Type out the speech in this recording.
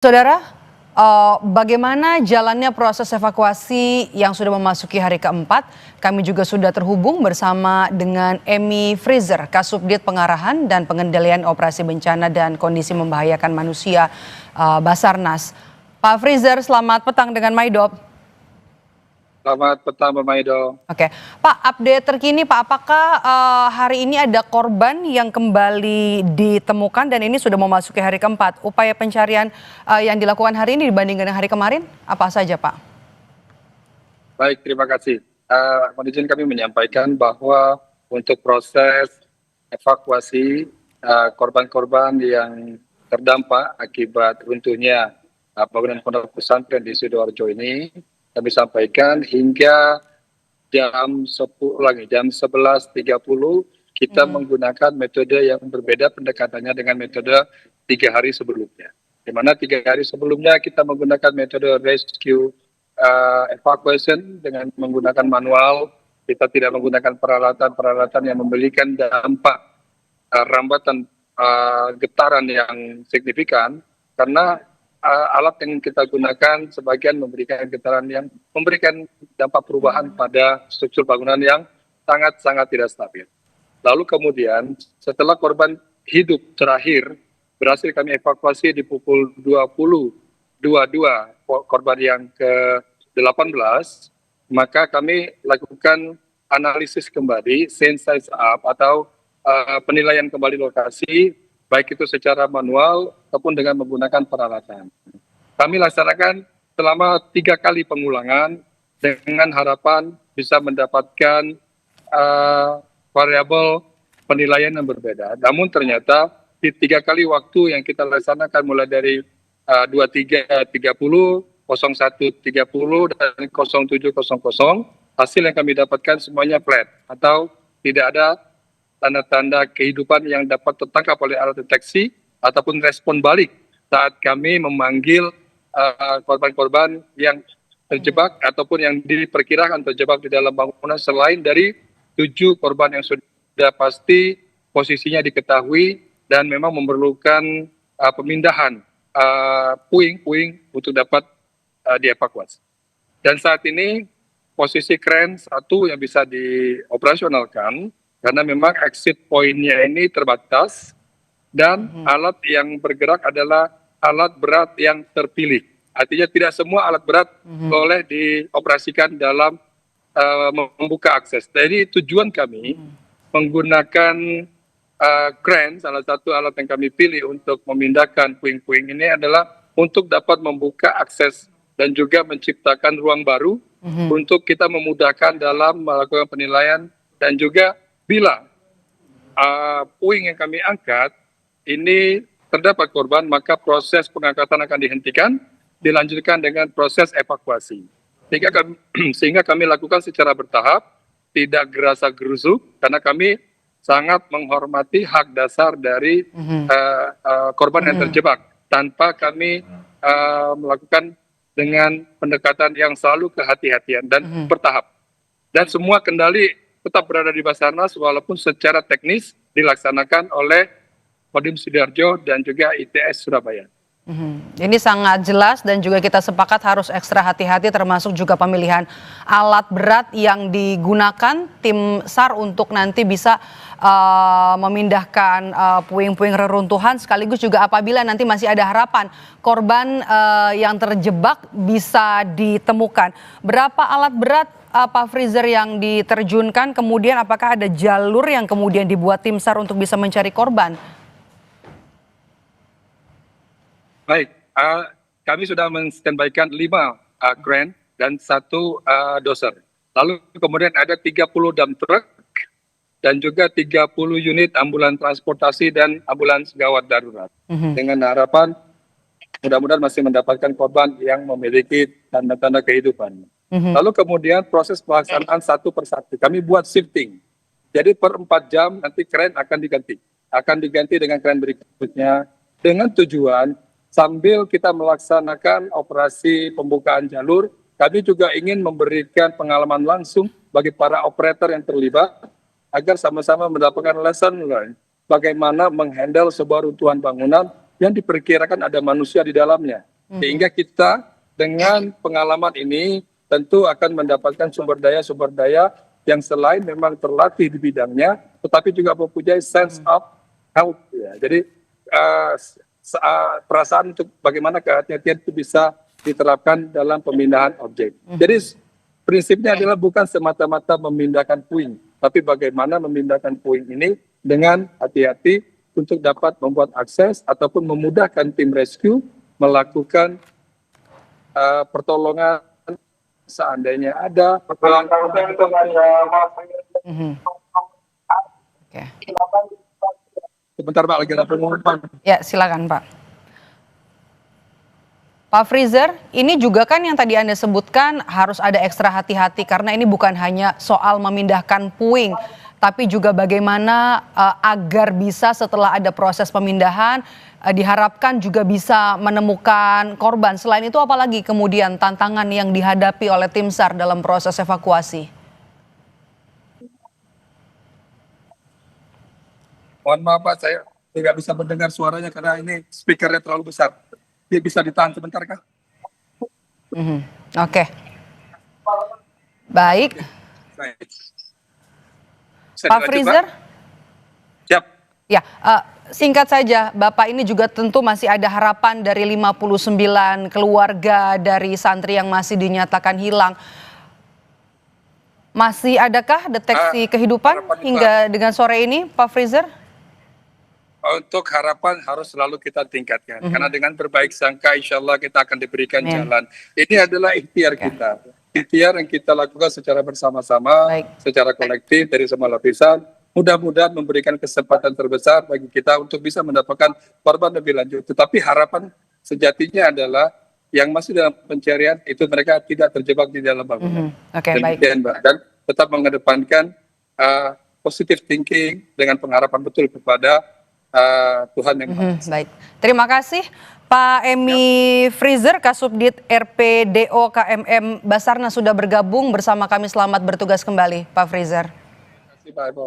Saudara, bagaimana jalannya proses evakuasi yang sudah memasuki hari keempat? Kami juga sudah terhubung bersama dengan Emi Freezer, Kasubdit Pengarahan dan Pengendalian Operasi Bencana dan Kondisi Membahayakan Manusia Basarnas. Pak Freezer, selamat petang dengan Maidop. Selamat petang, Mbak Maido. Oke, Pak, update terkini Pak, apakah hari ini ada korban yang kembali ditemukan dan ini sudah memasuki hari keempat? Upaya pencarian yang dilakukan hari ini dibandingkan dengan hari kemarin, apa saja Pak? Baik, terima kasih. Mohon izin kami menyampaikan bahwa untuk proses evakuasi korban-korban yang terdampak akibat runtuhnya bangunan pondok pesantren di Sidoarjo ini, kami sampaikan hingga jam 11.30 kita menggunakan metode yang berbeda pendekatannya dengan metode 3 hari sebelumnya. Di mana 3 hari sebelumnya kita menggunakan metode rescue evacuation dengan menggunakan manual, kita tidak menggunakan peralatan-peralatan yang memberikan dampak rambatan getaran yang signifikan, karena alat yang kita gunakan sebagian memberikan getaran yang memberikan dampak perubahan pada struktur bangunan yang sangat-sangat tidak stabil. Lalu kemudian setelah korban hidup terakhir berhasil kami evakuasi di pukul 20.22 korban yang ke-18, maka kami lakukan analisis kembali, sensize up atau penilaian kembali lokasi, baik itu secara manual ataupun dengan menggunakan peralatan. Kami laksanakan selama 3 kali pengulangan dengan harapan bisa mendapatkan variabel penilaian yang berbeda. Namun ternyata di 3 kali waktu yang kita laksanakan mulai dari 23.30, 01.30 dan 07.00, hasil yang kami dapatkan semuanya flat atau tidak ada tanda-tanda kehidupan yang dapat tertangkap oleh alat deteksi ataupun respon balik saat kami memanggil korban-korban yang terjebak ataupun yang diperkirakan terjebak di dalam bangunan, selain dari 7 korban yang sudah pasti posisinya diketahui dan memang memerlukan pemindahan puing-puing untuk dapat dievakuasi. Dan saat ini posisi kren 1 yang bisa dioperasionalkan karena memang exit point-nya ini terbatas dan alat yang bergerak adalah alat berat yang terpilih. Artinya tidak semua alat berat boleh dioperasikan dalam membuka akses. Jadi tujuan kami menggunakan kren, salah satu alat yang kami pilih untuk memindahkan puing-puing ini adalah untuk dapat membuka akses dan juga menciptakan ruang baru untuk kita memudahkan dalam melakukan penilaian, dan juga bila puing yang kami angkat ini terdapat korban, maka proses pengangkatan akan dihentikan, dilanjutkan dengan proses evakuasi. Sehingga kami lakukan secara bertahap, tidak gerasa-gerusuk, karena kami sangat menghormati hak dasar dari korban yang terjebak, tanpa kami melakukan dengan pendekatan yang selalu kehati-hatian dan bertahap. Dan semua kendali tetap berada di Basarnas walaupun secara teknis dilaksanakan oleh Kodim Sidoarjo dan juga ITS Surabaya. Ini sangat jelas dan juga kita sepakat harus ekstra hati-hati, termasuk juga pemilihan alat berat yang digunakan tim SAR untuk nanti bisa memindahkan puing-puing reruntuhan, sekaligus juga apabila nanti masih ada harapan korban yang terjebak bisa ditemukan. Berapa alat berat Pak Freezer yang diterjunkan, kemudian apakah ada jalur yang kemudian dibuat tim SAR untuk bisa mencari korban? Baik, kami sudah men-standby-kan 5 kren dan 1 dozer. Lalu kemudian ada 30 dump truck dan juga 30 unit ambulans transportasi dan ambulans gawat darurat. Dengan harapan mudah-mudahan masih mendapatkan korban yang memiliki tanda-tanda kehidupan. Lalu kemudian proses pelaksanaan satu persatu. Kami buat shifting. Jadi per 4 jam nanti kren akan diganti. Akan diganti dengan kren berikutnya. Dengan tujuan sambil kita melaksanakan operasi pembukaan jalur, kami juga ingin memberikan pengalaman langsung bagi para operator yang terlibat agar sama-sama mendapatkan lesson learned bagaimana menghandle sebuah runtuhan bangunan yang diperkirakan ada manusia di dalamnya. Sehingga kita dengan pengalaman ini tentu akan mendapatkan sumber daya yang selain memang terlatih di bidangnya, tetapi juga mempunyai sense of health. Ya. Jadi perasaan untuk bagaimana kehati-hatian itu bisa diterapkan dalam pemindahan objek. Jadi prinsipnya adalah bukan semata-mata memindahkan puing, tapi bagaimana memindahkan puing ini dengan hati-hati untuk dapat membuat akses ataupun memudahkan tim rescue melakukan pertolongan seandainya ada. Oke. Sebentar Pak, lagi ada pengumuman. Ya, silakan Pak. Pak Freezer, ini juga kan yang tadi Anda sebutkan harus ada ekstra hati-hati karena ini bukan hanya soal memindahkan puing, tapi juga bagaimana agar bisa setelah ada proses pemindahan diharapkan juga bisa menemukan korban. Selain itu apalagi kemudian tantangan yang dihadapi oleh tim SAR dalam proses evakuasi? Mohon maaf Pak, saya tidak bisa mendengar suaranya karena ini speakernya terlalu besar. Dia bisa ditahan sebentar kah? Oke. Baik. Pak Freezer? Siap. Ya, singkat saja, Bapak ini juga tentu masih ada harapan dari 59 keluarga dari santri yang masih dinyatakan hilang. Masih adakah deteksi kehidupan hingga dengan sore ini, Pak Freezer? Untuk harapan harus selalu kita tingkatkan. Karena dengan berbaik sangka insya Allah kita akan diberikan jalan. Ini adalah ikhtiar kita. Ikhtiar yang kita lakukan secara bersama-sama, secara kolektif dari semua lapisan. Mudah-mudahan memberikan kesempatan terbesar bagi kita untuk bisa mendapatkan korban lebih lanjut. Tetapi harapan sejatinya adalah yang masih dalam pencarian itu mereka tidak terjebak di dalam bangunan. Oke, baik. Dan tetap mengedepankan positive thinking dengan pengharapan betul kepada Tuhan yang Maha Esa. Baik, terima kasih Pak Emi Freezer, Kasubdit RPDO KMM Basarnas sudah bergabung bersama kami. Selamat bertugas kembali, Pak Freezer. Terima kasih Pak Ebo.